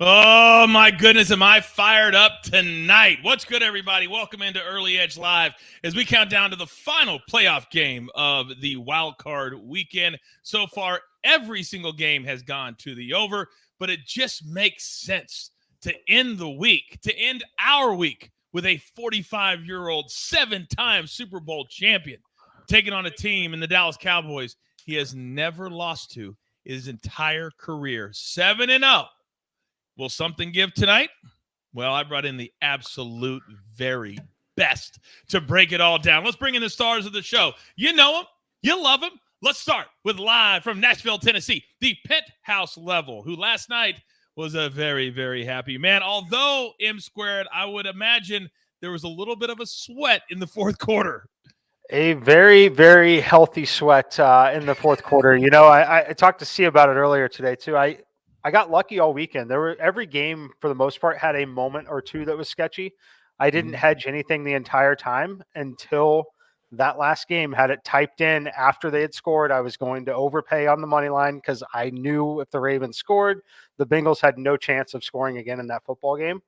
Oh, my goodness, am I fired up tonight? What's good, everybody? Welcome into Early Edge Live as we count down to the final playoff game of the wild card weekend. So far, every single game has gone to the over, but it just makes sense to end the week, to end our week with a 45-year-old, seven-time Super Bowl champion taking on a team in the Dallas Cowboys he has never lost to his entire career, 7-0. Will something give tonight? Well, I brought in the absolute very best to break it all down. Let's bring in the stars of the show. You know them. You love them. Let's start with live from Nashville, Tennessee, the Penthouse Level, who last night was a very, very happy man. Although, M squared, I would imagine there was a little bit of a sweat in the fourth quarter. A very, very healthy sweat in the fourth quarter. You know, I talked to C about it earlier today, too. I got lucky all weekend. Every game, for the most part, had a moment or two that was sketchy. I didn't hedge anything the entire time until that last game. Had it typed in after they had scored, I was going to overpay on the money line because I knew if the Ravens scored, the Bengals had no chance of scoring again in that football game.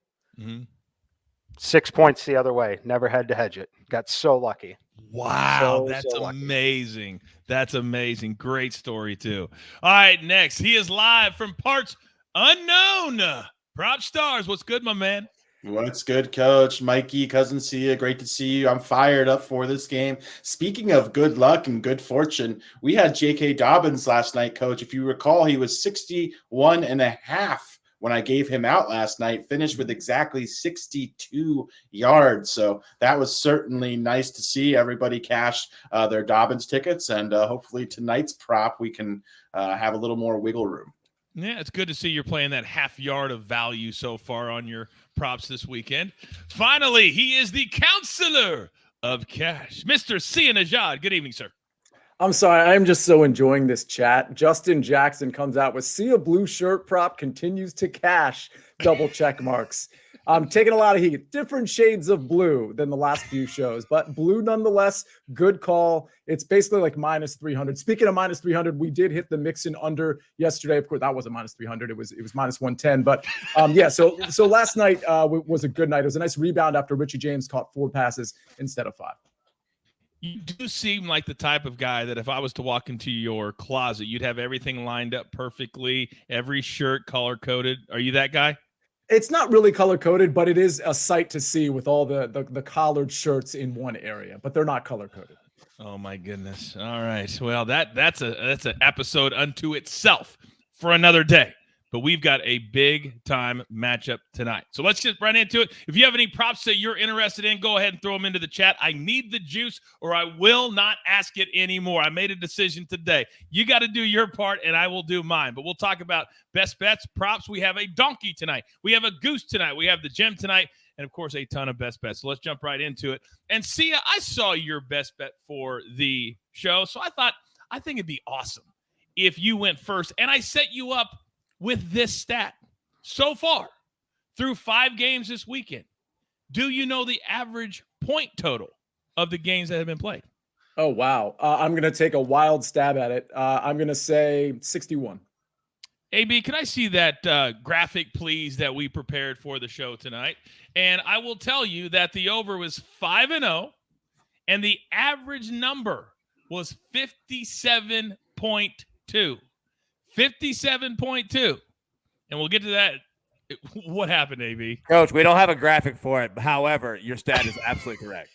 6 points the other way. Never had to hedge it. Got so lucky. Wow, that's amazing. That's amazing. Great story, too. All right, next. He is live from parts unknown. Prop Stars, what's good, my man? What's good, Coach? Mikey, Cousin Sia, great to see you. I'm fired up for this game. Speaking of good luck and good fortune, we had J.K. Dobbins last night, Coach. If you recall, he was 61.5 when I gave him out last night, finished with exactly 62 yards. So that was certainly nice to see. Everybody cash their Dobbins tickets, and hopefully tonight's prop we can have a little more wiggle room. Yeah, it's good to see you're playing that half yard of value so far on your props this weekend. Finally, he is the counselor of cash, Mr. Sia Najad. Good evening, sir. I'm sorry. I'm just so enjoying this chat. Justin Jackson comes out with "See a blue shirt prop continues to cash," double check marks. I'm taking a lot of heat. Different shades of blue than the last few shows, but blue nonetheless. Good call. It's basically like minus 300. Speaking of minus 300, we did hit the Mixon under yesterday. Of course, that wasn't minus 300. It was minus 110. But yeah, so last night was a good night. It was a nice rebound after Richie James caught 4 passes instead of 5. You do seem like the type of guy that if I was to walk into your closet, you'd have everything lined up perfectly, every shirt color-coded. Are you that guy? It's not really color-coded, but it is a sight to see with all the collared shirts in one area, but they're not color-coded. Oh, my goodness. All right. Well, that's an episode unto itself for another day. But we've got a big-time matchup tonight. So let's get right into it. If you have any props that you're interested in, go ahead and throw them into the chat. I need the juice or I will not ask it anymore. I made a decision today. You got to do your part, and I will do mine. But we'll talk about best bets, props. We have a donkey tonight. We have a goose tonight. We have the gem tonight. And, of course, a ton of best bets. So let's jump right into it. And, Sia, I saw your best bet for the show. So I think it'd be awesome if you went first. And I set you up with this stat. So far, through 5 games this weekend, do you know the average point total of the games that have been played? Oh, wow. I'm going to take a wild stab at it. I'm going to say 61. AB, can I see that graphic, please, that we prepared for the show tonight? And I will tell you that the over was 5-0, and the average number was 57.2. 57.2. And we'll get to that. What happened, AB? Coach, we don't have a graphic for it. However, your stat is absolutely correct.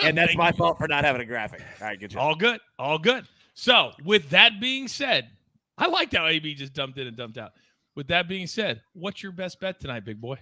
And that's my fault for not having a graphic. All right, good job. All good. All good. So, with that being said, I liked how AB just dumped in and dumped out. With that being said, what's your best bet tonight, big boy?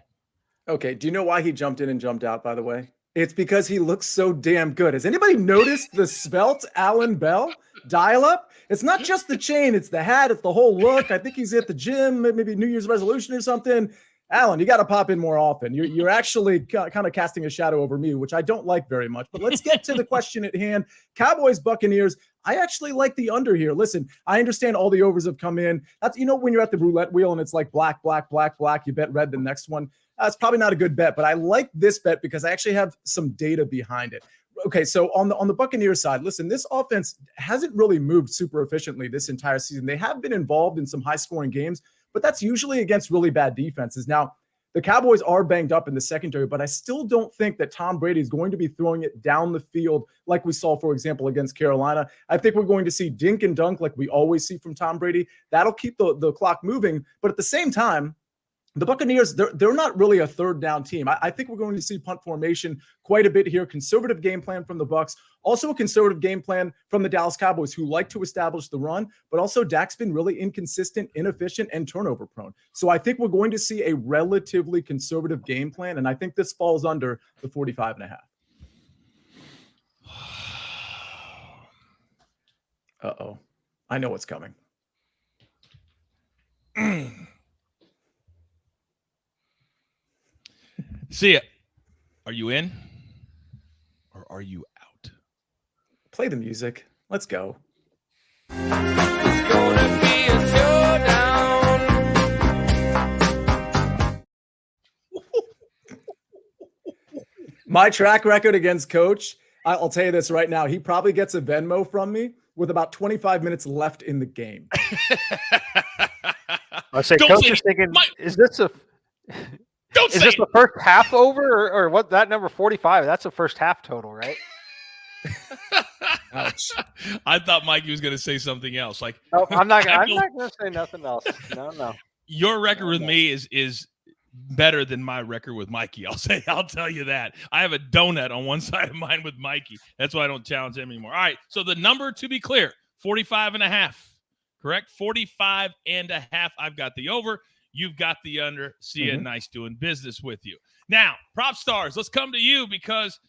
Okay, do you know why he jumped in and jumped out, by the way? It's because he looks so damn good. Has anybody noticed the svelte Alan Bell dial-up? It's not just the chain. It's the hat. It's the whole look. I think he's at the gym, maybe New Year's resolution or something. Alan, you got to pop in more often. You're actually kind of casting a shadow over me, which I don't like very much. But let's get to the question at hand. Cowboys-Buccaneers. I actually like the under here. Listen, I understand all the overs have come in. That's, when you're at the roulette wheel and it's like black, black, black, black, you bet red the next one. It's probably not a good bet, but I like this bet because I actually have some data behind it. Okay, so on the Buccaneers side, listen, this offense hasn't really moved super efficiently this entire season. They have been involved in some high-scoring games, but that's usually against really bad defenses. Now, the Cowboys are banged up in the secondary, but I still don't think that Tom Brady is going to be throwing it down the field like we saw, for example, against Carolina. I think we're going to see dink and dunk like we always see from Tom Brady. That'll keep the clock moving. But at the same time, the Buccaneers, they're not really a third down team. I think we're going to see punt formation quite a bit here. Conservative game plan from the Bucs. Also a conservative game plan from the Dallas Cowboys, who like to establish the run, but also Dak's been really inconsistent, inefficient, and turnover prone. So I think we're going to see a relatively conservative game plan, and I think this falls under the 45.5. Uh-oh. I know what's coming. See ya. Are you in or are you out? Play the music. Let's go. It's gonna be a showdown. My track record against Coach, I'll tell you this right now. He probably gets a Venmo from me with about 25 minutes left in the game. I say, Don't Coach say is thinking, my- is this the first half over or what? That number 45? That's the first half total, right? Ouch. I thought Mikey was going to say something else. Like, No, I'm not going to say nothing else. No. your record with me is better than my record with Mikey. I'll tell you that. I have a donut on one side of mine with Mikey. That's why I don't challenge him anymore. All right. So the number, to be clear, 45.5. Correct? 45.5. I've got the over. You've got the under. See ya. Nice doing business with you. Now, prop stars, let's come to you because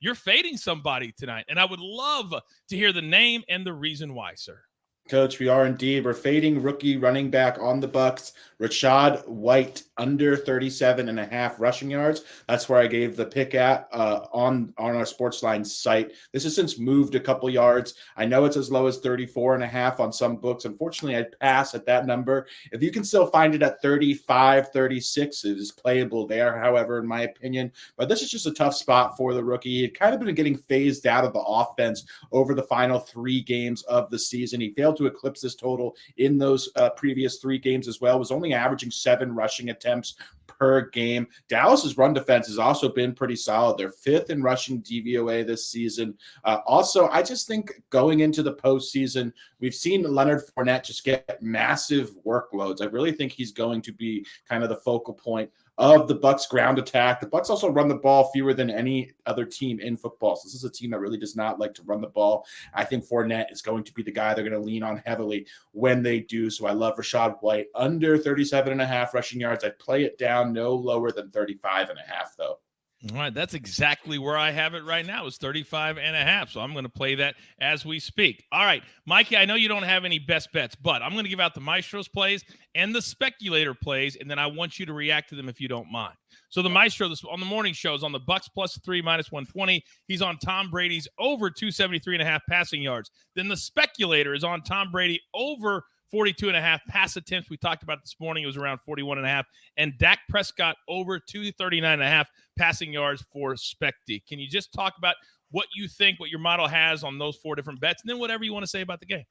you're fading somebody tonight, and I would love to hear the name and the reason why, sir. Coach, we are indeed. We're fading rookie running back on the Bucs, Rachaad White, under 37.5 rushing yards. That's where I gave the pick at on our SportsLine site. This has since moved a couple yards. I know it's as low as 34.5 on some books. Unfortunately, I'd pass at that number. If you can still find it at 35, 36, it is playable there, however, in my opinion. But this is just a tough spot for the rookie. He had kind of been getting phased out of the offense over the final 3 games of the season. He failed to eclipse this total in those previous 3 games as well. Was only averaging 7 rushing attempts per game. Dallas's run defense has also been pretty solid. They're 5th in rushing DVOA this season. Also, I just think going into the postseason, we've seen Leonard Fournette just get massive workloads. I really think he's going to be kind of the focal point of the Bucs ground attack. The Bucs also run the ball fewer than any other team in football. So this is a team that really does not like to run the ball. I think Fournette is going to be the guy they're going to lean on heavily when they do. So I love Rachaad White under 37.5 rushing yards. I'd play it down no lower than 35.5 though. All right, that's exactly where I have it right now. It's 35.5, so I'm going to play that as we speak. All right, Mikey, I know you don't have any best bets, but I'm going to give out the Maestro's plays and the speculator plays, and then I want you to react to them if you don't mind. So the Maestro on the morning show is on the Bucs +3 -120. He's on Tom Brady's over 273.5 passing yards. Then the speculator is on Tom Brady over 42.5 pass attempts. We talked about it this morning. It was around 41.5. And Dak Prescott over 239.5 passing yards for Specty. Can you just talk about what you think, what your model has on those 4 different bets, and then whatever you want to say about the game?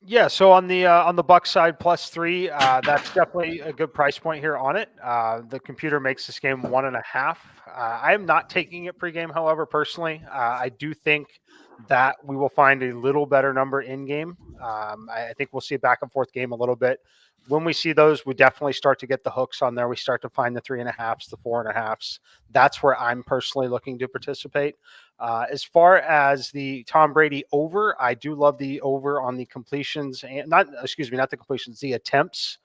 Yeah, so on the Bucs side, +3, that's definitely a good price point here on it. The computer makes this game 1.5. I am not taking it pregame, however, personally. I do think that we will find a little better number in game. I think we'll see a back and forth game a little bit. When we see those, we definitely start to get the hooks on there. We start to find the 3.5s, the 4.5s. That's where I'm personally looking to participate. As far as the Tom Brady over, I do love the over on the completions and not the completions, the attempts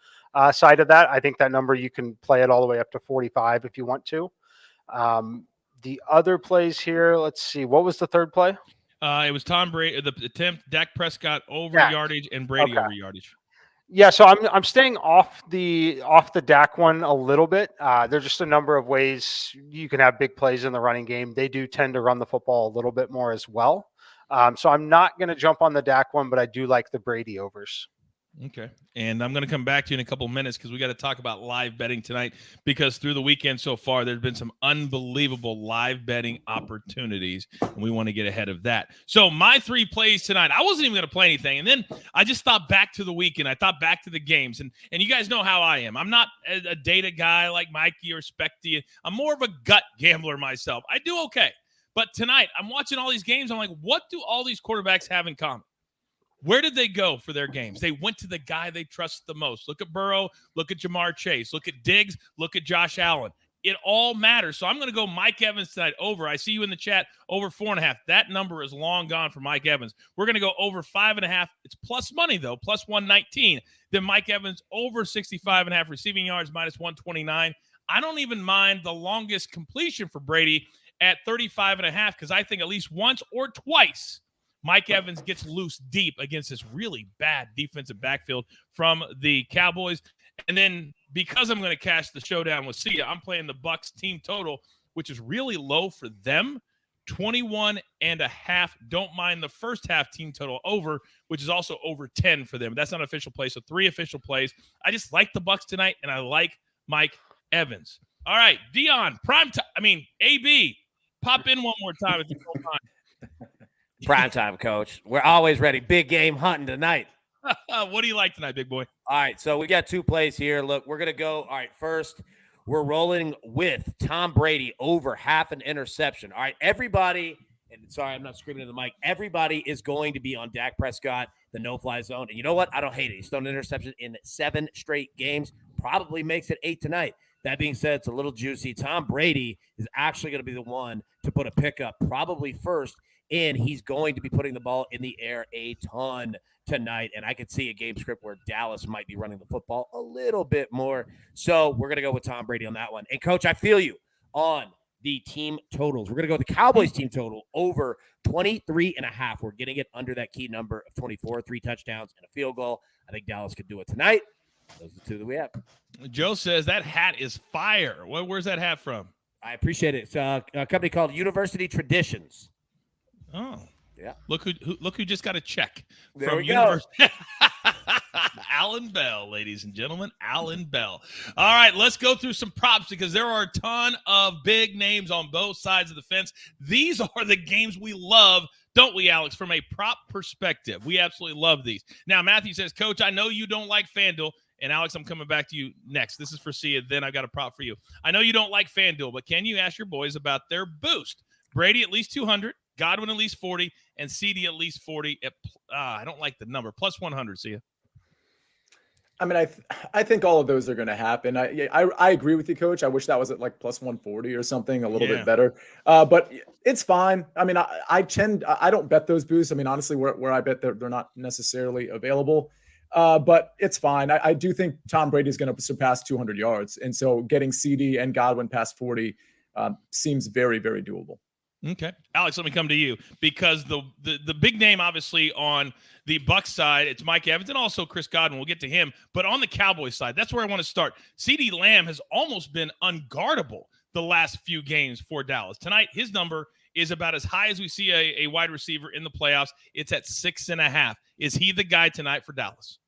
side of that. I think that number you can play it all the way up to 45 if you want to. The other plays here, let's see. What was the third play? It was Tom Brady, the attempt, Dak Prescott over yardage and Brady over yardage. Yeah, so I'm staying off the Dak one a little bit. There's just a number of ways you can have big plays in the running game. They do tend to run the football a little bit more as well. So I'm not going to jump on the Dak one, but I do like the Brady overs. Okay. And I'm going to come back to you in a couple of minutes because we got to talk about live betting tonight, because through the weekend so far, there's been some unbelievable live betting opportunities, and we want to get ahead of that. So my 3 plays tonight, I wasn't even going to play anything. And then I just thought back to the weekend. I thought back to the games. And you guys know how I am. I'm not a data guy like Mikey or Specty. I'm more of a gut gambler myself. I do okay. But tonight, I'm watching all these games. I'm like, what do all these quarterbacks have in common? Where did they go for their games? They went to the guy they trust the most. Look at Burrow. Look at Jamar Chase. Look at Diggs. Look at Josh Allen. It all matters. So I'm going to go Mike Evans tonight over. I see you in the chat, over 4.5. That number is long gone for Mike Evans. We're going to go over 5.5. It's plus money, though, plus 119. Then Mike Evans over 65.5 receiving yards, minus 129. I don't even mind the longest completion for Brady at 35.5, because I think at least once or twice Mike Evans gets loose deep against this really bad defensive backfield from the Cowboys. And then because I'm going to cash the showdown with Sia, I'm playing the Bucs team total, which is really low for them, 21.5. Don't mind the first half team total over, which is also over 10 for them. That's not an official play, so 3 official plays. I just like the Bucs tonight, and I like Mike Evans. All right, Dion, AB, pop in one more time if you don't mind. Prime time, coach. We're always ready. Big game hunting tonight. What do you like tonight, big boy? All right, so we got 2 plays here. Look, we're going to go. All right, first, we're rolling with Tom Brady over half an interception. All right, everybody, and sorry, I'm not screaming in the mic. Everybody is going to be on Dak Prescott, the no-fly zone. And you know what? I don't hate it. He's thrown an interception in 7 straight games. Probably makes it 8 tonight. That being said, it's a little juicy. Tom Brady is actually going to be the one to put a pickup, probably first. And he's going to be putting the ball in the air a ton tonight. And I could see a game script where Dallas might be running the football a little bit more. So we're going to go with Tom Brady on that one. And, Coach, I feel you on the team totals. We're going to go with the Cowboys team total over 23.5. We're getting it under that key number of 24, 3 touchdowns and a field goal. I think Dallas could do it tonight. Those are the 2 that we have. Joe says that hat is fire. Where's that hat from? I appreciate it. It's a company called University Traditions. Oh, yeah. Look who just got a check there from we go. Alan Bell, ladies and gentlemen, Alan Bell. All right, let's go through some props because there are a ton of big names on both sides of the fence. These are the games we love, don't we, Alex, from a prop perspective? We absolutely love these. Now, Matthew says, Coach, I know you don't like FanDuel. And, Alex, I'm coming back to you next. This is for Sia. Then I got a prop for you. I know you don't like FanDuel, but can you ask your boys about their boost? Brady at least 200. Godwin at least 40, and CD at least 40. I don't like the number. Plus 100, see you. I mean, I think all of those are going to happen. I agree with you, Coach. I wish that was at like plus 140 or something, a little bit better. But it's fine. I mean, I don't bet those boosts. I mean, honestly, where I bet they're not necessarily available. But it's fine. I do think Tom Brady is going to surpass 200 yards. And so getting CD and Godwin past 40 seems very, very doable. Okay. Alex, let me come to you because the big name, obviously, on the Bucs side, it's Mike Evans and also Chris Godwin. We'll get to him. But on the Cowboys side, that's where I want to start. CeeDee Lamb has almost been unguardable the last few games for Dallas. Tonight, his number is about as high as we see a wide receiver in the playoffs. It's at 6.5. Is he the guy tonight for Dallas?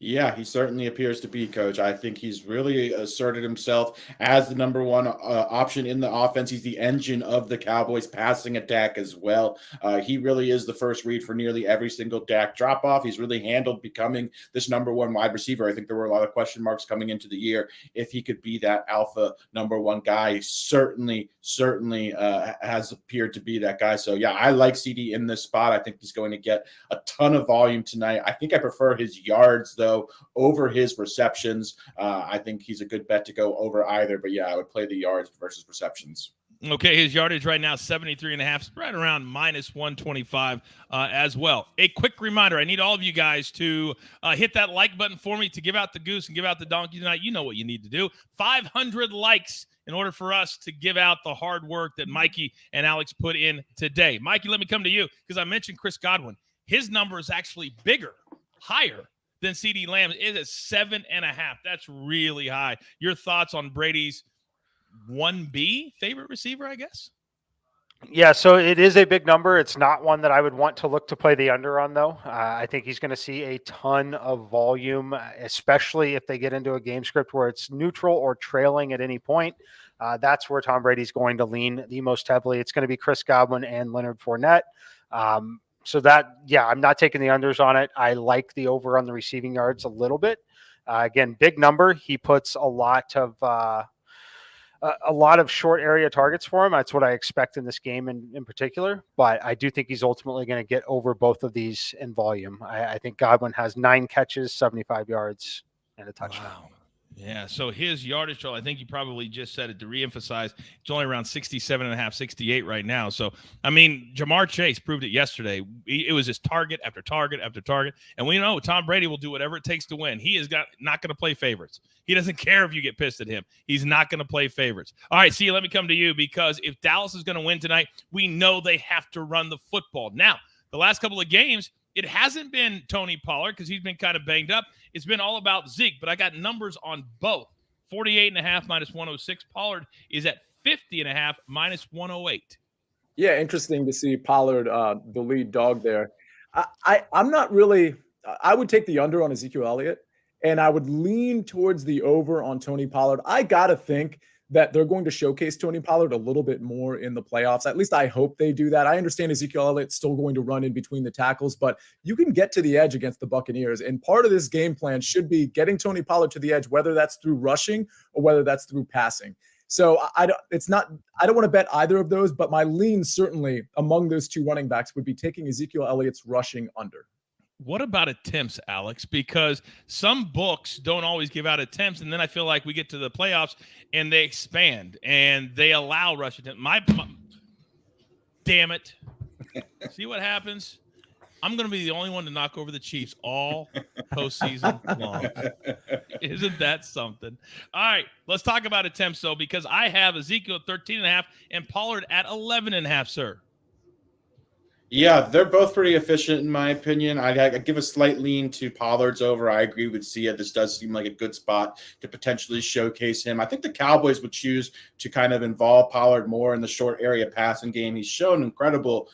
Yeah, he certainly appears to be, Coach. I think he's really asserted himself as the number one option in the offense. He's the engine of the Cowboys passing attack as well. He really is the first read for nearly every single Dak drop-off. He's really handled becoming this number one wide receiver. I think there were a lot of question marks coming into the year if he could be that alpha number one guy. He certainly has appeared to be that guy. So, yeah, I like CD in this spot. I think he's going to get a ton of volume tonight. I think I prefer his yards, though, over his receptions. I think he's a good bet to go over either. But, yeah, I would play the yards versus receptions. Okay, his yardage right now, 73.5, right around minus 125 as well. A quick reminder, I need all of you guys to hit that like button for me to give out the goose and give out the donkey tonight. You know what you need to do. 500 likes in order for us to give out the hard work that Mikey and Alex put in today. Mikey, let me come to you because I mentioned Chris Godwin. His number is actually higher than CeeDee Lamb. It is 7.5. That's really high. Your thoughts on Brady's 1B favorite receiver, I guess? Yeah, so it is a big number. It's not one that I would want to look to play the under on, though. I think he's going to see a ton of volume, especially if they get into a game script where it's neutral or trailing at any point. That's where Tom Brady's going to lean the most heavily. It's going to be Chris Godwin and Leonard Fournette. So that, yeah, I'm not taking the unders on it. I like the over on the receiving yards a little bit. Again, big number. He puts a lot of short area targets for him. That's what I expect in this game in particular. But I do think he's ultimately going to get over both of these in volume. I think Godwin has 9 catches, 75 yards, and a touchdown. Wow. Yeah, so his yardage total, I think you probably just said it to reemphasize, it's only around 67.5, 68 right now. So, I mean, Jamar Chase proved it yesterday. It was just target after target after target. And we know Tom Brady will do whatever it takes to win. He is not going to play favorites. He doesn't care if you get pissed at him. He's not going to play favorites. All right, see, let me come to you, because if Dallas is going to win tonight, we know they have to run the football. Now, the last couple of games, it hasn't been Tony Pollard because he's been kind of banged up. It's been all about Zeke, but I got numbers on both. 48.5 minus 106. Pollard is at 50.5 minus 108. Yeah, interesting to see Pollard, the lead dog there. I'm not really – I would take the under on Ezekiel Elliott, and I would lean towards the over on Tony Pollard. I got to think that they're going to showcase Tony Pollard a little bit more in the playoffs. At least I hope they do that. I understand Ezekiel Elliott's still going to run in between the tackles, but you can get to the edge against the Buccaneers. And part of this game plan should be getting Tony Pollard to the edge, whether that's through rushing or whether that's through passing. So I don't want to bet either of those, but my lean certainly among those two running backs would be taking Ezekiel Elliott's rushing under. What about attempts, Alex? Because some books don't always give out attempts, and then I feel like we get to the playoffs and they expand and they allow rush attempts. Damn it. See what happens? I'm going to be the only one to knock over the Chiefs all postseason long. Isn't that something? All right, let's talk about attempts, though, because I have Ezekiel at 13.5 and Pollard at 11.5, sir. Yeah, they're both pretty efficient in my opinion. I give a slight lean to Pollard's over. I agree with Sia. This does seem like a good spot to potentially showcase him. I think the Cowboys would choose to kind of involve Pollard more in the short area passing game. He's shown incredible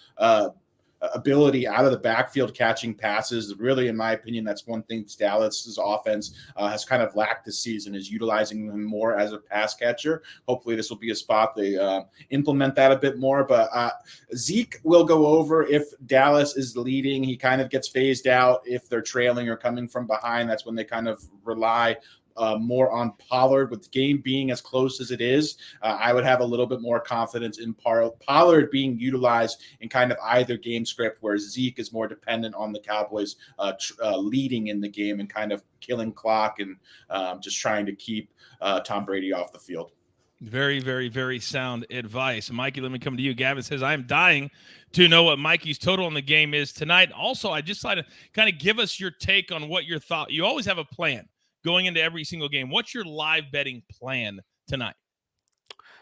ability out of the backfield catching passes. Really, in my opinion, that's one thing Dallas's offense has kind of lacked this season, is utilizing him more as a pass catcher. Hopefully this will be a spot they implement that a bit more. But Zeke will go over if Dallas is leading. He kind of gets phased out if they're trailing or coming from behind. That's when they kind of rely more on Pollard. With the game being as close as it is, I would have a little bit more confidence in Pollard being utilized in kind of either game script, where Zeke is more dependent on the Cowboys leading in the game and kind of killing clock and just trying to keep Tom Brady off the field. Very, very, very sound advice. Mikey, let me come to you. Gavin says, I'm dying to know what Mikey's total in the game is tonight. Also, I just like to kind of give us your take on what your thought. You always have a plan going into every single game. What's your live betting plan tonight?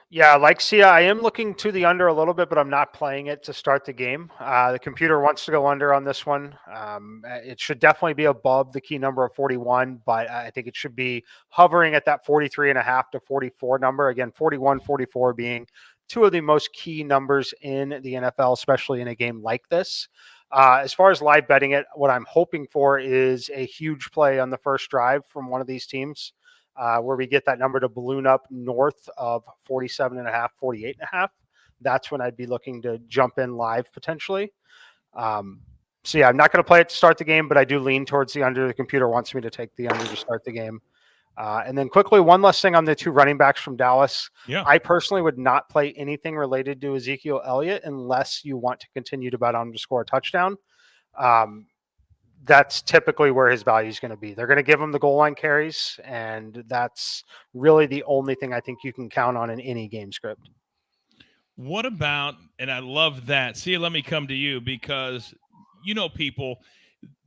Yeah, like Sia, I am looking to the under a little bit, but I'm not playing it to start the game. The computer wants to go under on this one. It should definitely be above the key number of 41, but I think it should be hovering at that 43.5 to 44 number. Again, 41, 44 being two of the most key numbers in the NFL, especially in a game like this. As far as live betting it, what I'm hoping for is a huge play on the first drive from one of these teams, where we get that number to balloon up north of 47.5, 48.5. That's when I'd be looking to jump in live potentially. So yeah, I'm not going to play it to start the game, but I do lean towards the under. The computer wants me to take the under to start the game. And then quickly, one last thing on the two running backs from Dallas. Yeah. I personally would not play anything related to Ezekiel Elliott unless you want to continue to bet on him to score a touchdown. That's typically where his value is going to be. They're going to give him the goal line carries, and that's really the only thing I think you can count on in any game script. What about, and I love that. See, let me come to you, because you know people,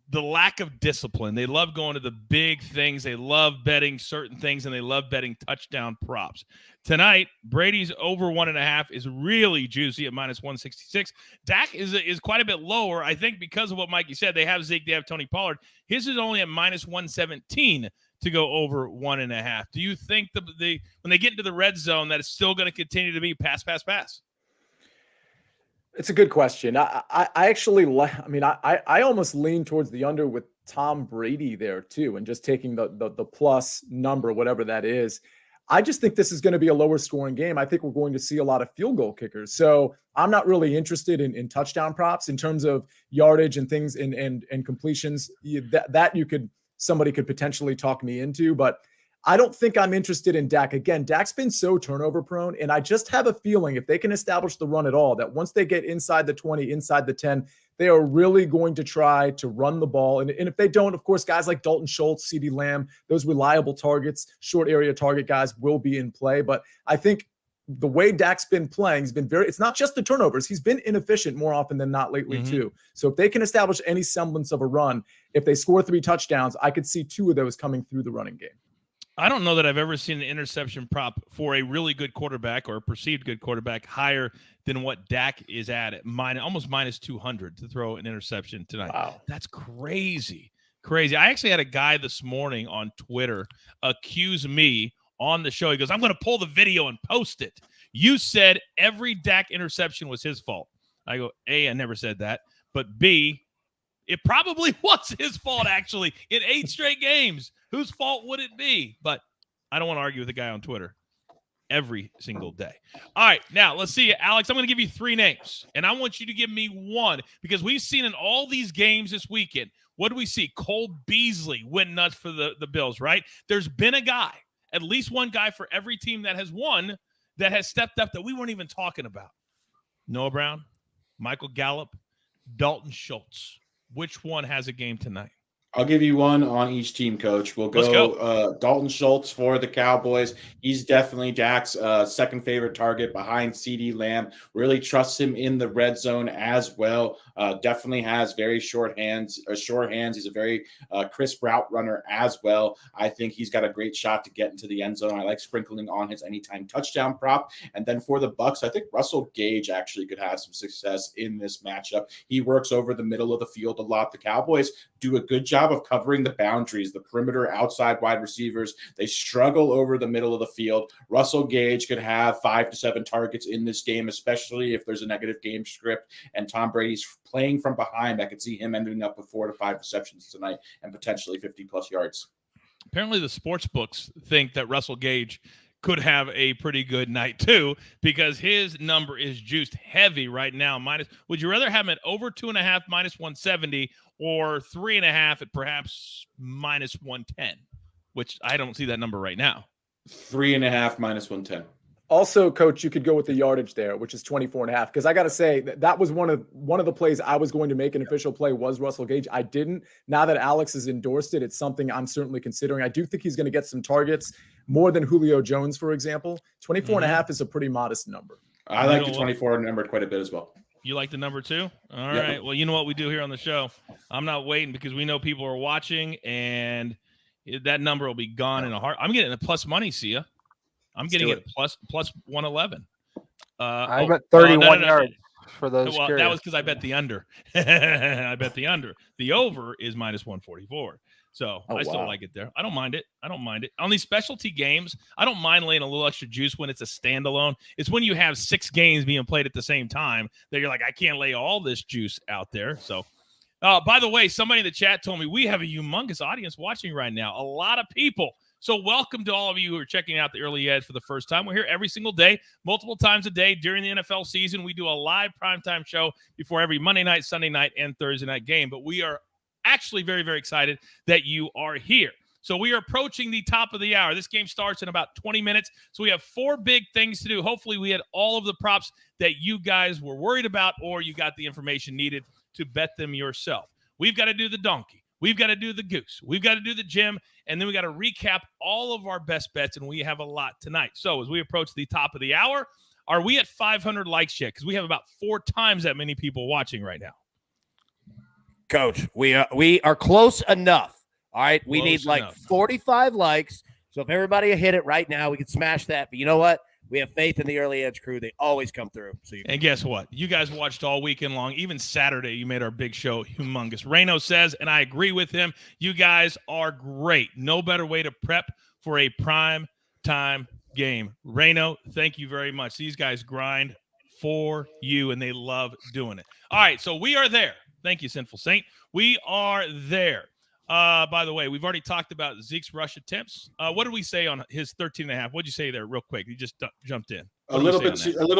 the lack of discipline. They love going to the big things. They love betting certain things, and they love betting touchdown props. Tonight, Brady's over 1.5 is really juicy at minus 166. Dak is quite a bit lower, I think, because of what Mikey said. They have Zeke, they have Tony Pollard. His is only at minus 117 to go over 1.5. Do you think when they get into the red zone that it's still going to continue to be pass, pass, pass? It's a good question. I actually, I mean, I almost lean towards the under with Tom Brady there too, and just taking the plus number, whatever that is. I just think this is going to be a lower scoring game. I think we're going to see a lot of field goal kickers. So I'm not really interested in touchdown props in terms of yardage and things and completions. Somebody could potentially talk me into, but I don't think I'm interested in Dak. Again, Dak's been so turnover prone, and I just have a feeling if they can establish the run at all, that once they get inside the 20, inside the 10, they are really going to try to run the ball. And if they don't, of course, guys like Dalton Schultz, CeeDee Lamb, those reliable targets, short area target guys will be in play. But I think the way Dak's been playing has been it's not just the turnovers. He's been inefficient more often than not lately too. So if they can establish any semblance of a run, if they score 3 touchdowns, I could see 2 of those coming through the running game. I don't know that I've ever seen an interception prop for a really good quarterback or a perceived good quarterback higher than what Dak is at almost minus 200 to throw an interception tonight. Wow. That's crazy. Crazy. I actually had a guy this morning on Twitter accuse me on the show. He goes, I'm going to pull the video and post it. You said every Dak interception was his fault. I go, A, I never said that. But B, it probably was his fault, actually, in 8 straight games. Whose fault would it be? But I don't want to argue with the guy on Twitter every single day. All right, now let's see. Alex, I'm going to give you 3 names, and I want you to give me one because we've seen in all these games this weekend, what do we see? Cole Beasley went nuts for the Bills, right? There's been a guy, at least one guy for every team that has won that has stepped up that we weren't even talking about. Noah Brown, Michael Gallup, Dalton Schultz. Which one has a game tonight? I'll give you one on each team, Coach. We'll go Dalton Schultz for the Cowboys. He's definitely Dak's second favorite target behind CeeDee Lamb. Really trusts him in the red zone as well. Definitely has very short hands. He's a very crisp route runner as well. I think he's got a great shot to get into the end zone. I like sprinkling on his anytime touchdown prop. And then for the Bucs, I think Russell Gage actually could have some success in this matchup. He works over the middle of the field a lot. The Cowboys do a good job of covering the boundaries, the perimeter outside wide receivers. They struggle over the middle of the field. Russell Gage could have 5 to 7 targets in this game, especially if there's a negative game script and Tom Brady's playing from behind. I could see him ending up with 4 to 5 receptions tonight and potentially 50-plus yards. Apparently the sports books think that Russell Gage could have a pretty good night too, because his number is juiced heavy right now. Would you rather have him at over 2.5 minus 170 or 3.5 at perhaps minus 110, which I don't see that number right now. 3.5 minus 110. Also, Coach, you could go with the yardage there, which is 24.5. Because I got to say that was one of the plays I was going to make an official play was Russell Gage. I didn't. Now that Alex has endorsed it, it's something I'm certainly considering. I do think he's going to get some targets more than Julio Jones, for example. 24.5 is a pretty modest number. I like the 24 number quite a bit as well. You like the number 2? All right. Well, you know what we do here on the show. I'm not waiting because we know people are watching, and that number will be gone in a heart. I'm getting a plus money, Sia. I'm getting it plus 111. I bet 31 yards for those. Well, that was because I bet the under. I bet the under. The over is minus 144. So I still like it there. I don't mind it. On these specialty games, I don't mind laying a little extra juice when it's a standalone. It's when you have 6 games being played at the same time that you're like, I can't lay all this juice out there. So, by the way, somebody in the chat told me we have a humongous audience watching right now. A lot of people. So welcome to all of you who are checking out the Early Edge for the first time. We're here every single day, multiple times a day during the NFL season. We do a live primetime show before every Monday night, Sunday night, and Thursday night game. But we are actually very, very excited that you are here. So we are approaching the top of the hour. This game starts in about 20 minutes. So we have 4 big things to do. Hopefully we had all of the props that you guys were worried about, or you got the information needed to bet them yourself. We've got to do the donkey. We've got to do the goose. We've got to do the gym. And then we got to recap all of our best bets. And we have a lot tonight. So as we approach the top of the hour, are we at 500 likes yet? Because we have about 4 times that many people watching right now. Coach, we are close enough. All right. We need like 45 likes. So if everybody hit it right now, we can smash that. But you know what? We have faith in the Early Edge crew. They always come through. And guess what? You guys watched all weekend long. Even Saturday, you made our big show humongous. Reno says, and I agree with him, you guys are great. No better way to prep for a prime time game. Reno, thank you very much. These guys grind for you, and they love doing it. All right, so we are there. Thank you, Sinful Saint. We are there. By the way, we've already talked about Zeke's rush attempts. What did we say on his 13.5? What'd you say there real quick? You just jumped in. A little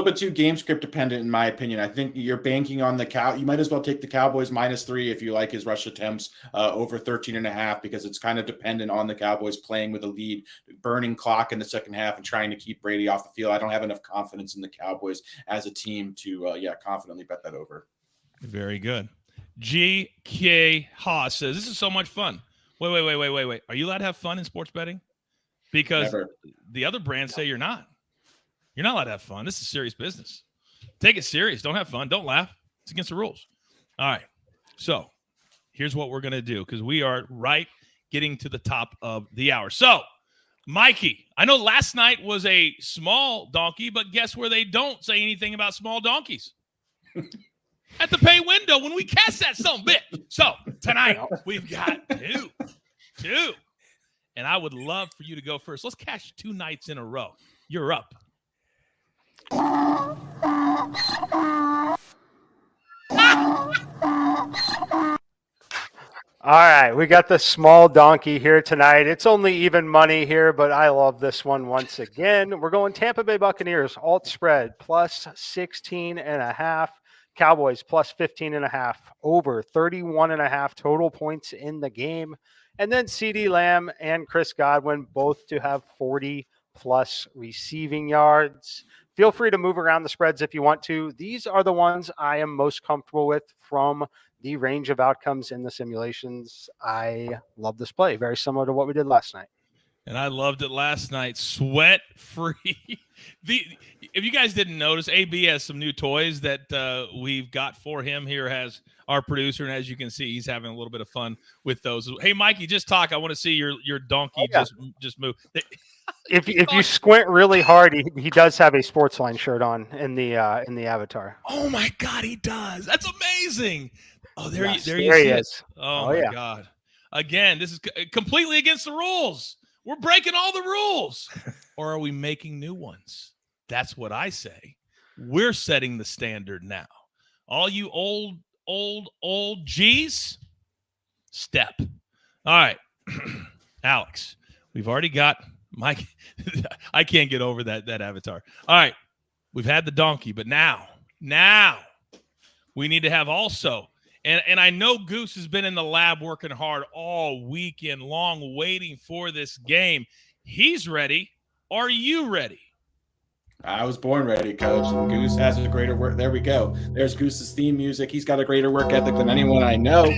bit too game script dependent, in my opinion. I think you're banking on the cow. You might as well take the Cowboys -3 if you like his rush attempts over 13.5, because it's kind of dependent on the Cowboys playing with a lead, burning clock in the second half, and trying to keep Brady off the field. I don't have enough confidence in the Cowboys as a team to, confidently bet that over. Very good. G.K. Haas says, this is so much fun. Wait. Are you allowed to have fun in sports betting? Because the other brands say you're not. You're not allowed to have fun. This is serious business. Take it serious. Don't have fun. Don't laugh. It's against the rules. All right. So here's what we're going to do, because we are getting to the top of the hour. So, Mikey, I know last night was a small donkey, but guess where they don't say anything about small donkeys? At the pay window when we cast that son of a bitch. So tonight we've got two. And I would love for you to go first. Let's cash 2 nights in a row. You're up. All right, we got the small donkey here tonight. It's only even money here, but I love this one once again. We're going Tampa Bay Buccaneers, alt spread, plus 16.5. Cowboys, plus 15.5. Over 31.5 total points in the game. And then CeeDee Lamb and Chris Godwin, both to have 40-plus receiving yards. Feel free to move around the spreads if you want to. These are the ones I am most comfortable with from the range of outcomes in the simulations. I love this play. Very similar to what we did last night. And I loved it last night. Sweat-free. If you guys didn't notice, AB has some new toys that we've got for him. Here has our producer, and as you can see, he's having a little bit of fun with those. Hey, Mikey, just talk. I want to see your donkey just move. If you squint really hard, he does have a SportsLine shirt on in the avatar. Oh my God, he does. That's amazing. Oh, there he is. Oh my God. Again, this is completely against the rules. We're breaking all the rules. Or are we making new ones? That's what I say. We're setting the standard now. All you old G's, step. All right. Alex, we've already got Mike. I can't get over that avatar. All right. We've had the donkey, but now we need to have also, and I know Goose has been in the lab working hard all weekend long, waiting for this game. He's ready. Are you ready? I was born ready, Coach. Goose has a greater work. There we go. There's Goose's theme music. He's got a greater work ethic than anyone I know.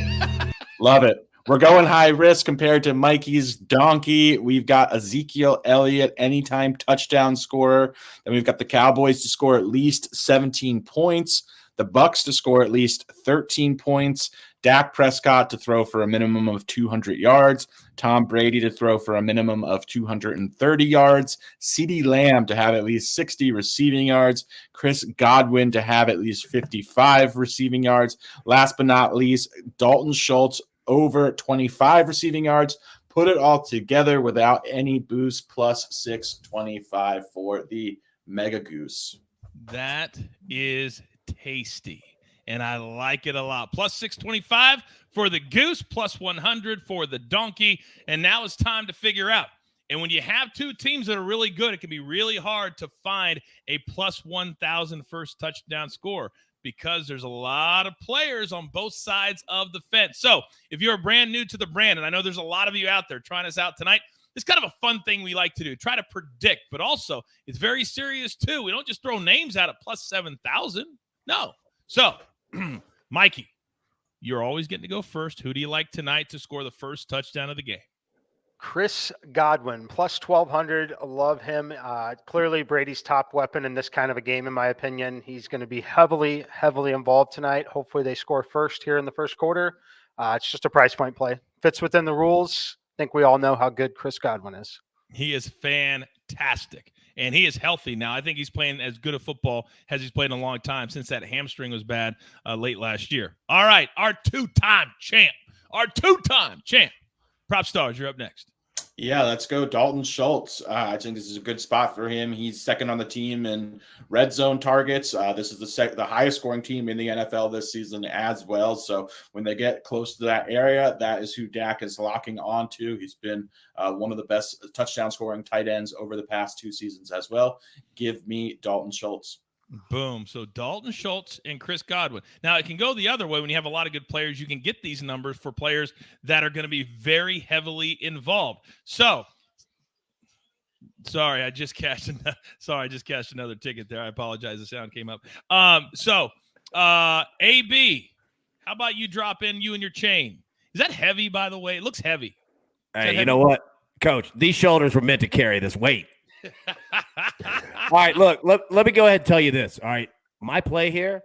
Love it. We're going high risk compared to Mikey's donkey. We've got Ezekiel Elliott, anytime touchdown scorer. Then we've got the Cowboys to score at least 17 points. The Bucs to score at least 13 points. Dak Prescott to throw for a minimum of 200 yards. Tom Brady to throw for a minimum of 230 yards. CeeDee Lamb to have at least 60 receiving yards. Chris Godwin to have at least 55 receiving yards. Last but not least, Dalton Schultz over 25 receiving yards. Put it all together without any boost, plus 625 for the Mega Goose. That is tasty, and I like it a lot. Plus 625 for the Goose, plus 100 for the donkey. And now it's time to figure out. And when you have two teams that are really good, it can be really hard to find a plus 1,000 first touchdown score, because there's a lot of players on both sides of the fence. So if you're brand new to the brand, and I know there's a lot of you out there trying us out tonight, it's kind of a fun thing we like to do, try to predict, but also it's very serious too. We don't just throw names out at plus 7,000. No. So, Mikey, you're always getting to go first. Who do you like tonight to score the first touchdown of the game? Chris Godwin, plus 1,200. Love him. Clearly Brady's top weapon in this kind of a game, in my opinion. He's going to be heavily involved tonight. Hopefully they score first here in the first quarter. It's just a price point play. Fits within the rules. I think we all know how good Chris Godwin is. He is fantastic, and he is healthy now. I think he's playing as good a football as he's played in a long time since that hamstring was bad late last year. All right, our two-time champ. Prop Stars, you're up next. Yeah, let's go Dalton Schultz. I think this is a good spot for him. He's second on the team in red zone targets. This is the highest scoring team in the NFL this season as well. So when they get close to that area, that is who Dak is locking onto. He's been one of the best touchdown scoring tight ends over the past 2 seasons as well. Give me Dalton Schultz. Boom. So Dalton Schultz and Chris Godwin. Now, it can go the other way. When you have a lot of good players, you can get these numbers for players that are going to be very heavily involved. So, I just cashed another ticket there. I apologize. The sound came up. AB, how about you drop in you and your chain? Is that heavy, by the way? It looks heavy. Hey, you know what, Coach? These shoulders were meant to carry this weight. All right, look, let me go ahead and tell you this. All right, my play here,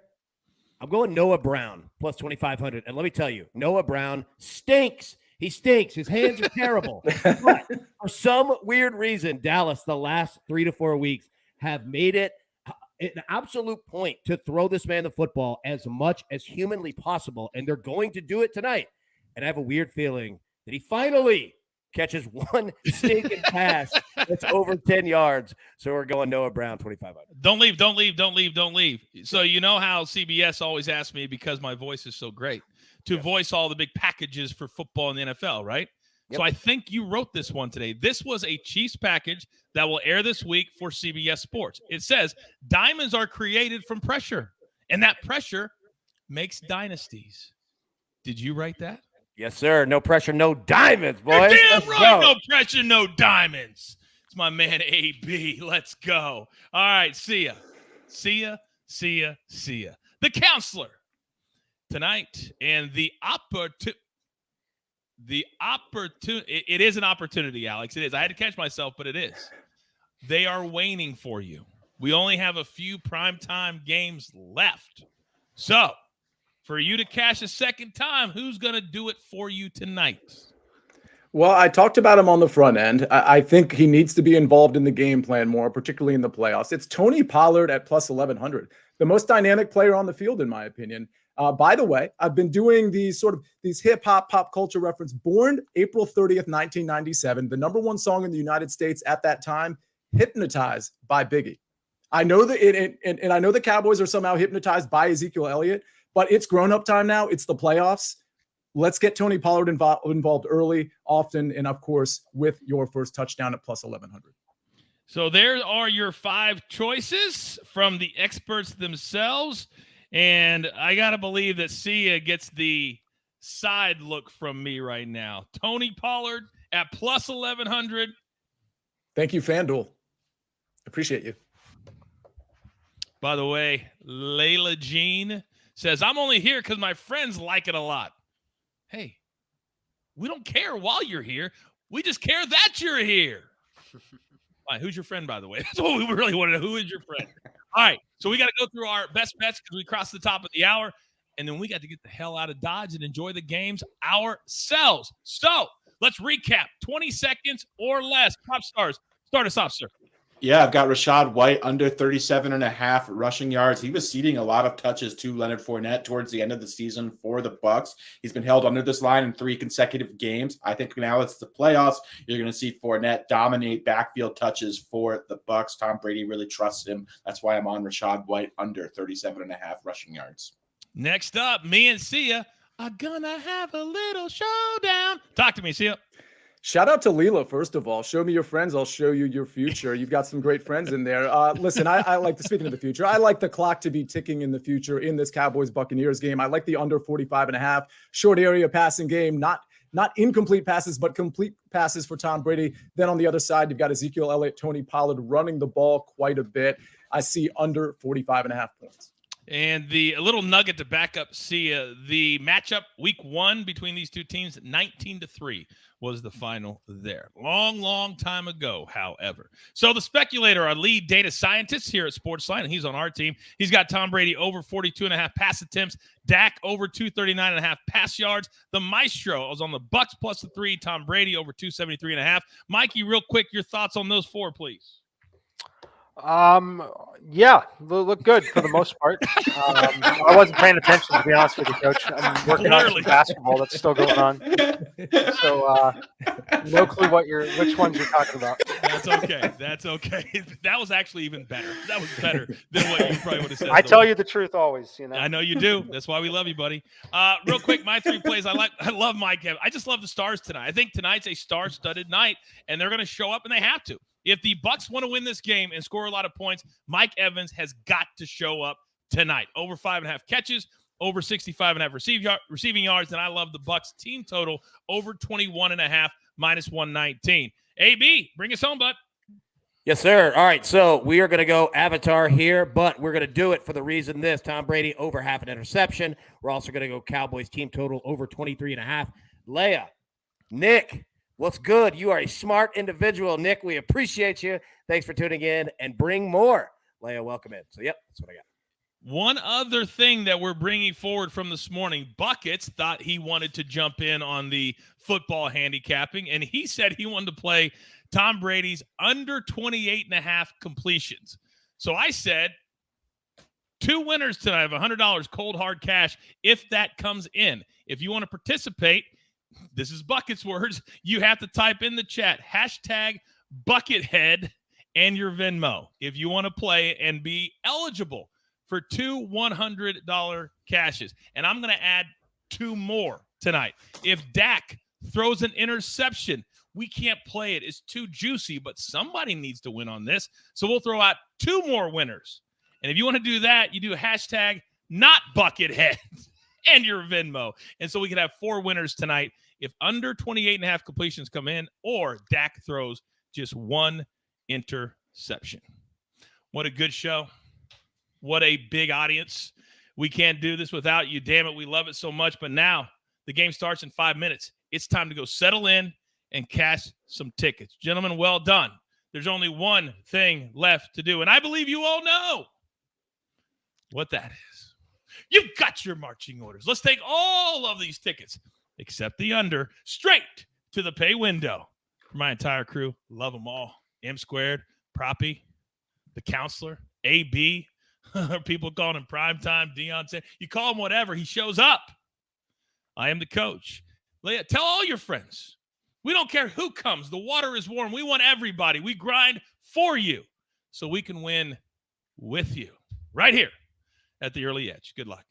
I'm going Noah Brown plus 2,500. And let me tell you, Noah Brown stinks. He stinks. His hands are terrible. But for some weird reason, Dallas, the last 3 to 4 weeks, have made it an absolute point to throw this man the football as much as humanly possible. And they're going to do it tonight. And I have a weird feeling that he finally catches one stinking pass that's over 10 yards. So we're going Noah Brown, 2,500. Don't leave. So you know how CBS always asks me, because my voice is so great, to voice all the big packages for football in the NFL, right? Yep. So I think you wrote this one today. This was a Chiefs package that will air this week for CBS Sports. It says, diamonds are created from pressure, and that pressure makes dynasties. Did you write that? Yes, sir. No pressure, no diamonds, boys. You're damn Let's right, go. no pressure, no diamonds. It's my man AB. Let's go. All right, see ya. The counselor tonight, and the opportunity. It is an opportunity, Alex. It is. I had to catch myself, but it is. They are waning for you. We only have a few primetime games left. So, for you to cash a second time, who's going to do it for you tonight? Well, I talked about him on the front end. I think he needs to be involved in the game plan more, particularly in the playoffs. It's Tony Pollard at plus 1,100, the most dynamic player on the field, in my opinion. By the way, I've been doing these hip hop pop culture reference. Born April 30th, 1997, the number one song in the United States at that time, Hypnotized by Biggie. I know that and I know the Cowboys are somehow hypnotized by Ezekiel Elliott, but it's grown-up time now. It's the playoffs. Let's get Tony Pollard involved early, often, and, of course, with your first touchdown at plus 1,100. So there are your 5 choices from the experts themselves, and I got to believe that Sia gets the side look from me right now. Tony Pollard at plus 1,100. Thank you, FanDuel. Appreciate you. By the way, Layla Jean says, I'm only here because my friends like it a lot. Hey, we don't care while you're here. We just care that you're here. All right, who's your friend, by the way? That's what we really want to know. Who is your friend? All right, so we got to go through our best bets because we crossed the top of the hour, and then we got to get the hell out of Dodge and enjoy the games ourselves. So let's recap. 20 seconds or less. Pop stars, start us off, sir. Yeah, I've got Rachaad White under 37.5 rushing yards. He was ceding a lot of touches to Leonard Fournette towards the end of the season for the Bucs. He's been held under this line in 3 consecutive games. I think now it's the playoffs. You're going to see Fournette dominate backfield touches for the Bucs. Tom Brady really trusts him. That's why I'm on Rachaad White under 37.5 rushing yards. Next up, me and Sia are going to have a little showdown. Talk to me, Sia. Shout out to Leela, first of all. Show me your friends. I'll show you your future. You've got some great friends in there. Listen, I like to, speaking of the future, I like the clock to be ticking in the future in this Cowboys-Buccaneers game. I like the under 45.5 short area passing game, not incomplete passes, but complete passes for Tom Brady. Then on the other side, you've got Ezekiel Elliott, Tony Pollard running the ball quite a bit. I see under 45.5 points. And a little nugget to back up Sia, the matchup week 1 between these two teams, 19-3 was the final there. Long time ago, however. So the speculator, our lead data scientist here at SportsLine, and he's on our team. He's got Tom Brady over 42.5 pass attempts, Dak over 239.5 pass yards. The maestro was on the Bucs plus the 3, Tom Brady over 273.5. Mikey, real quick, your thoughts on those 4, please. Yeah, look good for the most part. I wasn't paying attention, to be honest with you, Coach. I'm working on some Clearly. basketball that's still going on, so no clue which ones you're talking about. That's okay. That's okay. That was actually even better. That was better than what you probably would have said. I tell you the truth always. I know you do. That's why we love you, buddy. Real quick, my 3 plays. I love Mike Evans. I just love the Stars tonight. I think tonight's a star-studded night, and they're going to show up, and they have to. If the Bucs want to win this game and score a lot of points, Mike Evans has got to show up tonight. Over 5.5 catches, over 65.5 receiving yards, and I love the Bucs team total over 21.5 minus 119. AB, bring us home, bud. Yes, sir. All right, so we are going to go Avatar here, but we're going to do it for the reason this. Tom Brady over half an interception. We're also going to go Cowboys team total over 23.5. Leia, Nick, what's good? You are a smart individual, Nick. We appreciate you. Thanks for tuning in, and bring more. Leia, welcome in. So, yep, that's what I got. One other thing that we're bringing forward from this morning, Buckets thought he wanted to jump in on the football handicapping, and he said he wanted to play Tom Brady's under 28.5 completions. So I said 2 winners tonight of $100 cold hard cash if that comes in. If you want to participate, this is Bucket's words, you have to type in the chat, #Buckethead and your Venmo if you want to play and be eligible for 2 $100 cashes. And I'm going to add 2 more tonight. If Dak throws an interception, we can't play it. It's too juicy, but somebody needs to win on this. So we'll throw out 2 more winners. And if you want to do that, you do #NotBuckethead and your Venmo. And so we can have 4 winners tonight if under 28.5 completions come in or Dak throws just 1 interception. What a good show. What a big audience. We can't do this without you. Damn it, we love it so much. But now the game starts in 5 minutes. It's time to go settle in and cash some tickets. Gentlemen, well done. There's only one thing left to do, and I believe you all know what that is. You've got your marching orders. Let's take all of these tickets, except the under, straight to the pay window. For my entire crew, love them all. M Squared, Proppy, the counselor, AB, people calling him primetime, Deion said, you call him whatever, he shows up. I am the coach. Leia, tell all your friends. We don't care who comes. The water is warm. We want everybody. We grind for you so we can win with you right here at the Early Edge. Good luck.